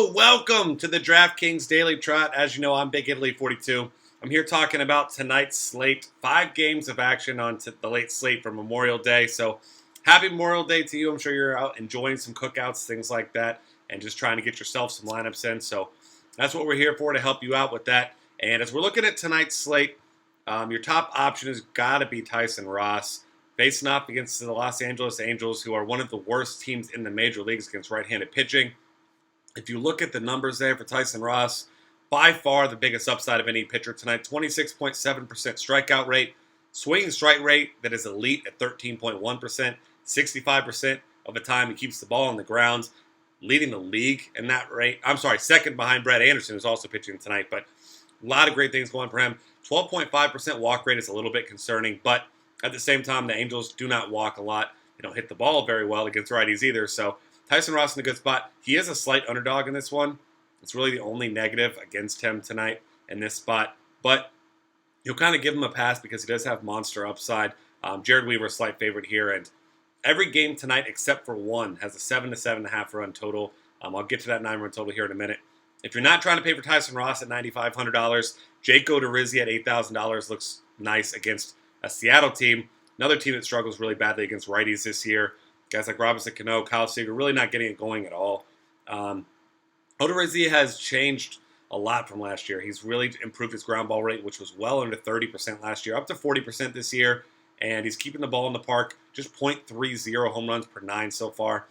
Welcome to the DraftKings Daily Trot. As you know, I'm Big Italy 42. I'm here talking about tonight's slate. 5 games of action on the late slate for Memorial Day. So, happy Memorial Day to you. I'm sure you're out enjoying some cookouts, things like that, and just trying to get yourself some lineups in. So, that's what we're here for, to help you out with that. And as we're looking at tonight's slate, your top option has got to be Tyson Ross, facing off against the Los Angeles Angels, who are one of the worst teams in the major leagues against right-handed pitching. If you look at the numbers there for Tyson Ross, by far the biggest upside of any pitcher tonight, 26.7% strikeout rate, swinging strike rate that is elite at 13.1%, 65% of the time he keeps the ball on the ground, leading the league in that rate. I'm sorry, second behind Brett Anderson, who's also pitching tonight, but a lot of great things going for him. 12.5% walk rate is a little bit concerning, but at the same time, the Angels do not walk a lot. They don't hit the ball very well against righties either, so Tyson Ross in a good spot. He is a slight underdog in this one. It's really the only negative against him tonight in this spot. But you'll kind of give him a pass because he does have monster upside. Jared Weaver, a slight favorite here. And every game tonight except for one has a 7 to 7.5 run total. I'll get to that 9-run total here in a minute. If you're not trying to pay for Tyson Ross at $9,500, Jake Odorizzi at $8,000 looks nice against a Seattle team. Another team that struggles really badly against righties this year. Guys like Robinson Cano, Kyle Seager, really not getting it going at all. Odorizzi has changed a lot from last year. He's really improved his ground ball rate, which was well under 30% last year, up to 40% this year, and he's keeping the ball in the park, just .30 home runs per 9 so far.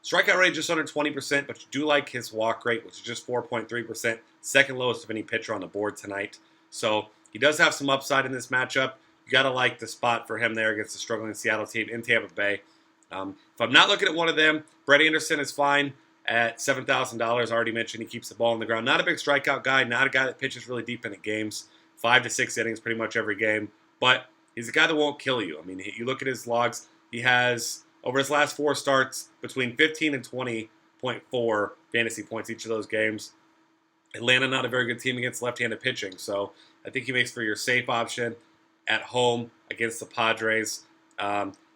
Strikeout rate just under 20%, but you do like his walk rate, which is just 4.3%, second lowest of any pitcher on the board tonight. So he does have some upside in this matchup. You got to like the spot for him there against the struggling Seattle team in Tampa Bay. If I'm not looking at one of them, Brett Anderson is fine at $7,000. I already mentioned he keeps the ball on the ground. Not a big strikeout guy, not a guy that pitches really deep into games. 5 to 6 innings pretty much every game. But he's a guy that won't kill you. I mean, you look at his logs, he has, over his last 4 starts, between 15 and 20.4 fantasy points each of those games. Atlanta, not a very good team against left-handed pitching. So I think he makes for your safe option at home against the Padres.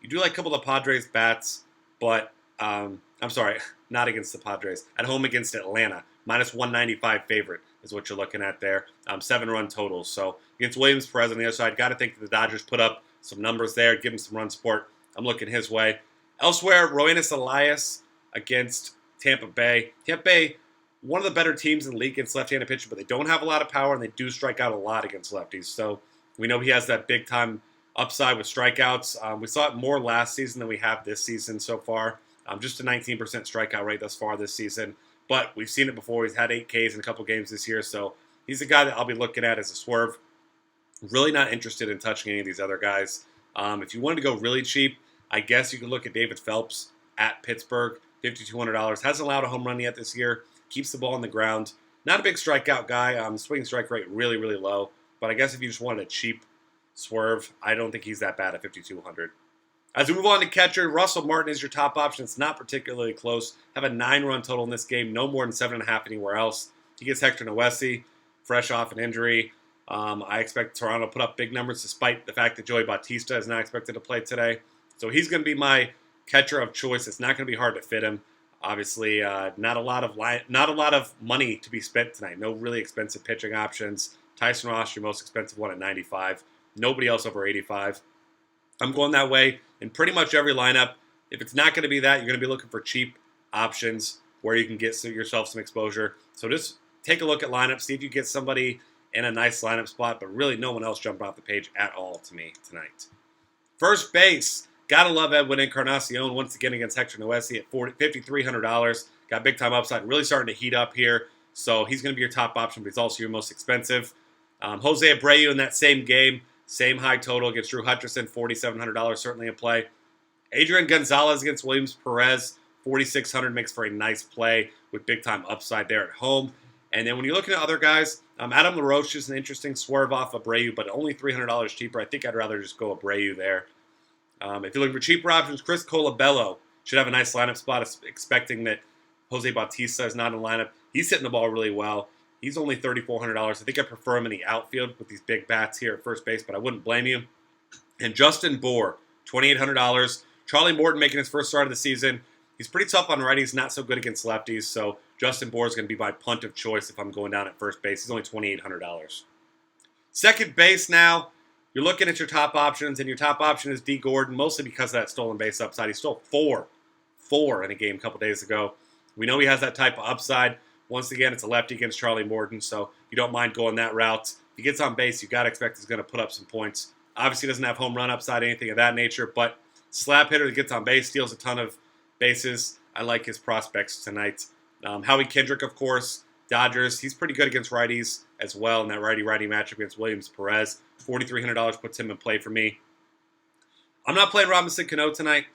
You do like a couple of the Padres bats, but I'm sorry, not against the Padres. At home against Atlanta, minus 195 favorite is what you're looking at there. 7-run totals. So against Williams Perez on the other side, got to think that the Dodgers put up some numbers there, give him some run support. I'm looking his way. Elsewhere, Roenis Elias against Tampa Bay. Tampa Bay, one of the better teams in the league against left-handed pitching, but they don't have a lot of power, and they do strike out a lot against lefties. So we know he has that big-time upside with strikeouts. We saw it more last season than we have this season so far. Just a 19% strikeout rate thus far this season. But we've seen it before. He's had 8 Ks in a couple games this year. So he's a guy that I'll be looking at as a swerve. Really not interested in touching any of these other guys. If you wanted to go really cheap, I guess you could look at David Phelps at Pittsburgh. $5,200. Hasn't allowed a home run yet this year. Keeps the ball on the ground. Not a big strikeout guy. Swing strike rate really, really low. But I guess if you just wanted a cheap swerve, I don't think he's that bad at $5,200. As we move on to catcher, Russell Martin is your top option. It's not particularly close. Have a 9-run total in this game, no more than 7.5 anywhere else. He gets Hector Noesi, fresh off an injury. I expect Toronto to put up big numbers despite the fact that Joey Bautista is not expected to play today. So he's going to be my catcher of choice. It's not going to be hard to fit him. Obviously, not a lot of money to be spent tonight. No really expensive pitching options. Tyson Ross, your most expensive one at $95. Nobody else over $85. I'm going that way in pretty much every lineup. If it's not going to be that, you're going to be looking for cheap options where you can get yourself some exposure. So just take a look at lineups, see if you get somebody in a nice lineup spot, but really no one else jumping off the page at all to me tonight. First base, gotta love Edwin Encarnacion once again against Hector Noesi at $5,300. Got big time upside, really starting to heat up here. So he's going to be your top option, but he's also your most expensive. Jose Abreu in that same game. Same high total against Drew Hutcherson, $4,700, certainly in play. Adrian Gonzalez against Williams Perez, $4,600, makes for a nice play with big-time upside there at home. And then when you're looking at other guys, Adam LaRoche is an interesting swerve off Abreu, but only $300 cheaper. I think I'd rather just go Abreu there. If you're looking for cheaper options, Chris Colabello should have a nice lineup spot, expecting that Jose Bautista is not in the lineup. He's hitting the ball really well. He's only $3,400. I think I prefer him in the outfield with these big bats here at first base, but I wouldn't blame you. And Justin Bour, $2,800. Charlie Morton making his first start of the season. He's pretty tough on righties, not so good against lefties. So Justin Bour is going to be my punt of choice if I'm going down at first base. He's only $2,800. Second base now, you're looking at your top options, and your top option is D. Gordon, mostly because of that stolen base upside. He stole four in a game a couple days ago. We know he has that type of upside. Once again, it's a lefty against Charlie Morton, so you don't mind going that route. If he gets on base, you got to expect he's going to put up some points. Obviously, he doesn't have home run upside, anything of that nature, but slap hitter that gets on base, steals a ton of bases. I like his prospects tonight. Howie Kendrick, of course, Dodgers. He's pretty good against righties as well in that righty-righty matchup against Williams Perez. $4,300 puts him in play for me. I'm not playing Robinson Cano tonight.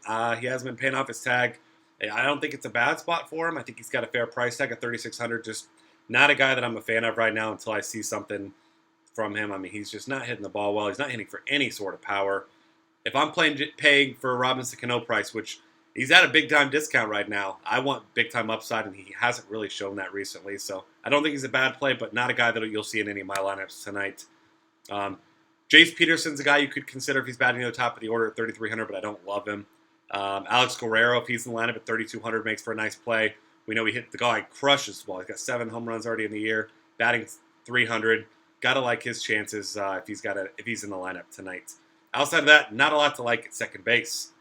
He hasn't been paying off his tag. I don't think it's a bad spot for him. I think he's got a fair price tag at $3,600. Just not a guy that I'm a fan of right now until I see something from him. I mean, he's just not hitting the ball well. He's not hitting for any sort of power. If I'm paying for Robinson Cano price, which he's at a big-time discount right now, I want big-time upside, and he hasn't really shown that recently. So I don't think he's a bad play, but not a guy that you'll see in any of my lineups tonight. Jace Peterson's a guy you could consider if he's batting near the top of the order at $3,300, but I don't love him. Alex Guerrero, if he's in the lineup at $3,200, makes for a nice play. We know the guy crushes the ball. He's got 7 home runs already in the year, batting $300. Gotta like his chances if he's in the lineup tonight. Outside of that, not a lot to like at second base.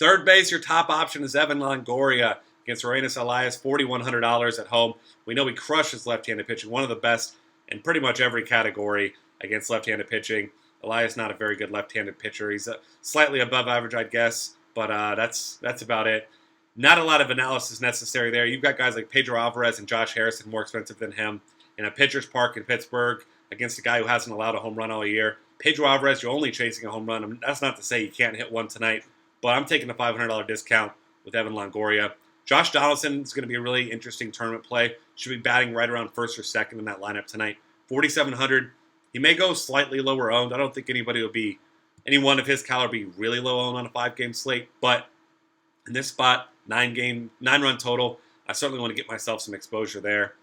Third base, your top option is Evan Longoria against Uranus Elias, $4,100 at home. We know he crushes left-handed pitching, one of the best in pretty much every category against left-handed pitching. Elias not a very good left-handed pitcher. He's slightly above average, I'd guess, but that's about it. Not a lot of analysis necessary there. You've got guys like Pedro Alvarez and Josh Harrison more expensive than him in a pitcher's park in Pittsburgh against a guy who hasn't allowed a home run all year. Pedro Alvarez, you're only chasing a home run. That's not to say you can't hit one tonight, but I'm taking a $500 discount with Evan Longoria. Josh Donaldson is going to be a really interesting tournament play. Should be batting right around first or second in that lineup tonight. $4,700. He may go slightly lower owned. I don't think anyone of his caliber be really low owned on a 5-game slate, but in this spot, 9-run total, I certainly want to get myself some exposure there.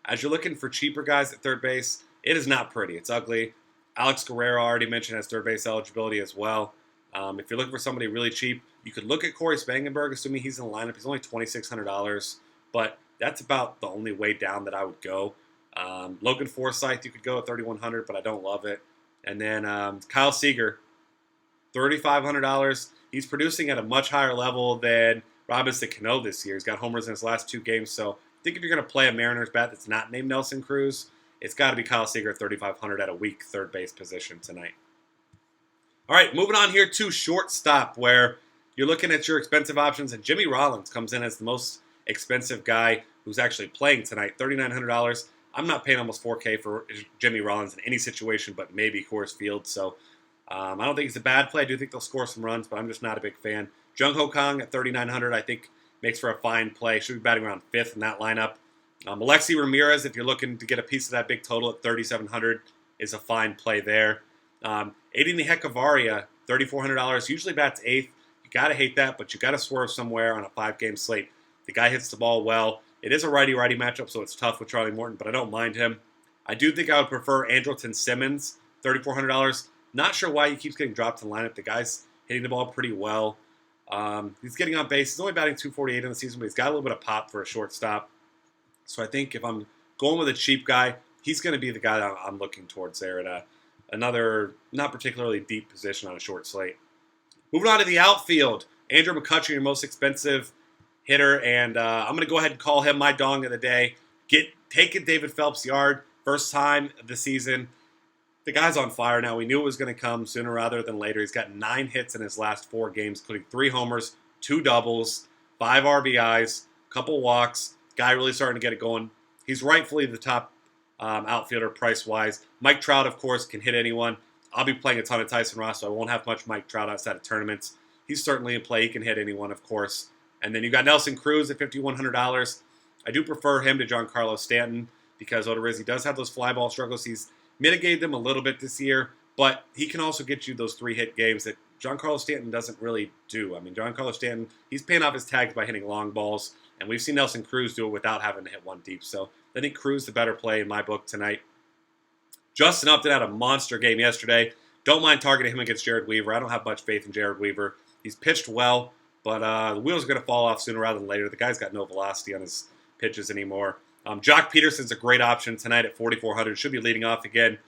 As you're looking for cheaper guys at third base, it is not pretty. It's ugly. Alex Guerrero, I already mentioned, has third base eligibility as well. If you're looking for somebody really cheap, you could look at Corey Spangenberg, assuming he's in the lineup. He's only $2,600, but that's about the only way down that I would go. Logan Forsythe, you could go at $3,100, but I don't love it. And then Kyle Seager, $3,500. He's producing at a much higher level than Robinson Cano this year. He's got homers in his last 2 games. So I think if you're going to play a Mariners bat that's not named Nelson Cruz, it's got to be Kyle Seager at $3,500 at a weak third base position tonight. All right, moving on here to shortstop, where you're looking at your expensive options, and Jimmy Rollins comes in as the most expensive guy who's actually playing tonight, $3,900. I'm not paying almost $4K for Jimmy Rollins in any situation, but maybe Coors Field. So I don't think it's a bad play. I do think they'll score some runs, but I'm just not a big fan. Jung Ho Kang at $3,900, I think makes for a fine play. Should be batting around 5th in that lineup. Alexi Ramirez, if you're looking to get a piece of that big total at $3,700, is a fine play there. Aiding the Heckavaria, $3,400, usually bats 8th. You got to hate that, but you got to swerve somewhere on a 5-game slate. The guy hits the ball well. It is a righty-righty matchup, so it's tough with Charlie Morton, but I don't mind him. I do think I would prefer Andrelton Simmons, $3,400. Not sure why he keeps getting dropped in the lineup. The guy's hitting the ball pretty well. He's getting on base. He's only batting .248 in the season, but he's got a little bit of pop for a shortstop. So I think if I'm going with a cheap guy, he's going to be the guy that I'm looking towards there at another not particularly deep position on a short slate. Moving on to the outfield, Andrew McCutcheon, your most expensive hitter, and I'm going to go ahead and call him my dong of the day. Take it David Phelps yard, first time of the season. The guy's on fire now. We knew it was going to come sooner rather than later. He's got 9 hits in his last 4 games, including 3 homers, 2 doubles, 5 RBIs, a couple walks. Guy really starting to get it going. He's rightfully the top outfielder price-wise. Mike Trout, of course, can hit anyone. I'll be playing a ton of Tyson Ross, so I won't have much Mike Trout outside of tournaments. He's certainly in play. He can hit anyone, of course. And then you got Nelson Cruz at $5,100. I do prefer him to Giancarlo Stanton because Odorizzi does have those fly ball struggles. He's mitigated them a little bit this year, but he can also get you those 3-hit games that Giancarlo Stanton doesn't really do. I mean, Giancarlo Stanton, he's paying off his tags by hitting long balls, and we've seen Nelson Cruz do it without having to hit one deep. So I think Cruz the better play in my book tonight. Justin Upton had a monster game yesterday. Don't mind targeting him against Jared Weaver. I don't have much faith in Jared Weaver. He's pitched well, but the wheels are going to fall off sooner rather than later. The guy's got no velocity on his pitches anymore. Jock Peterson's a great option tonight at 4,400. Should be leading off again.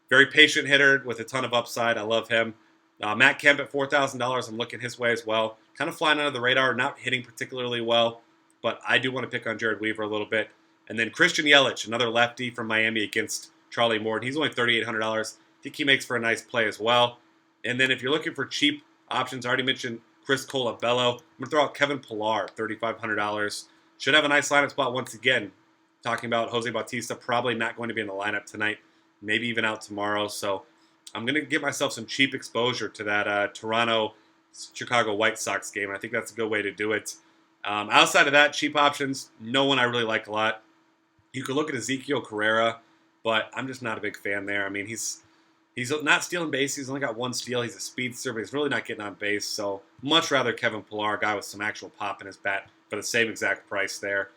Very patient hitter with a ton of upside. I love him. Matt Kemp at $4,000. I'm looking his way as well. Kind of flying under the radar, not hitting particularly well, but I do want to pick on Jared Weaver a little bit. And then Christian Yelich, another lefty from Miami against Charlie Morton. He's only $3,800. I think he makes for a nice play as well. And then if you're looking for cheap options, I already mentioned Chris Colabello. I'm going to throw out Kevin Pillar, $3,500. Should have a nice lineup spot once again. Talking about Jose Bautista, probably not going to be in the lineup tonight, maybe even out tomorrow. So I'm going to give myself some cheap exposure to that Toronto-Chicago White Sox game. I think that's a good way to do it. Outside of that, cheap options, no one I really like a lot. You could look at Ezekiel Carrera, but I'm just not a big fan there. I mean, he's not stealing base. He's only got one steal. He's a speedster, but he's really not getting on base. So much rather Kevin Pillar, a guy with some actual pop in his bat for the same exact price there.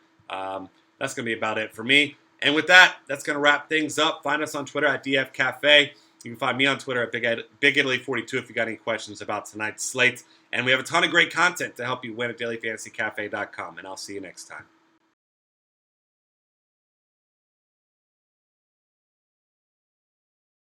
That's going to be about it for me. And with that, that's going to wrap things up. Find us on Twitter at DF Cafe. You can find me on Twitter at Big Italy 42 if you got any questions about tonight's slate. And we have a ton of great content to help you win at dailyfantasycafe.com. And I'll see you next time.